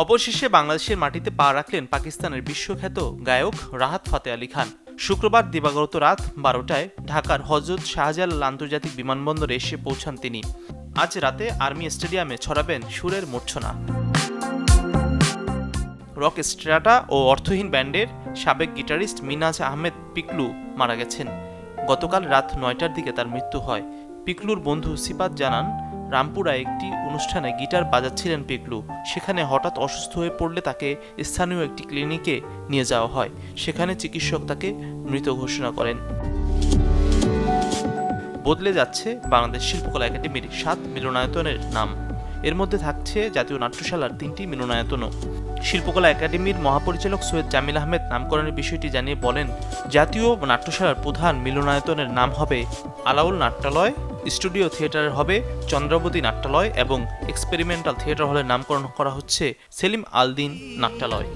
অবশেষে বাংলাদেশের মাটিতে পা রাখলেন পাকিস্তানের বিশ্বখ্যাত গায়ক রাহাত ফাতে আলী খান। শুক্রবার দিবাগত রাত 12টায় ঢাকার হযরত শাহজালাল আন্তর্জাতিক বিমানবন্দরে এসে পৌঁছান তিনি। আজ রাতে আর্মি স্টেডিয়ামে ছড়াবেন সুরের মূর্ছনা। রক স্ট্রাটা ও অর্থহীন ব্যান্ডের সাবেক গিটারিস্ট মিনাজ আহমেদ পিকলু মারা গেছেন। গতকাল রাত 9টার দিকে তার মৃত্যু হয়। পিকলুর বন্ধু সিপাত জানান, রামপুরায় একটি অনুষ্ঠানে গিটার বাজাচ্ছিলেন পিকলু। সেখানে হঠাৎ অসুস্থ হয়ে পড়লে তাকে স্থানীয় একটি ক্লিনিকে নিয়ে যাওয়া হয়। সেখানে চিকিৎসক তাকে মৃত ঘোষণা করেন। বদলে যাচ্ছে বাংলাদেশ শিল্পকলা একাডেমির 7 মিলনায়তনের নাম। এর মধ্যে থাকছে জাতীয় নাট্যশালার 3টি মিলনায়তনও। শিল্পকলা একাডেমির মহাপরিচালক সৈয়দ জামিল আহমেদ নামকরণের বিষয়টি জানিয়ে বলেন, জাতীয় নাট্যশালার প্রধান মিলনায়তনের নাম হবে আলাউল নাট্যালয়, স্টুডিও থিয়েটারের হবে চন্দ্রাবতী নাট্যালয় এবং এক্সপেরিমেন্টাল থিয়েটার হলের নামকরণ করা হচ্ছে সেলিম আল দীন নাট্যালয়।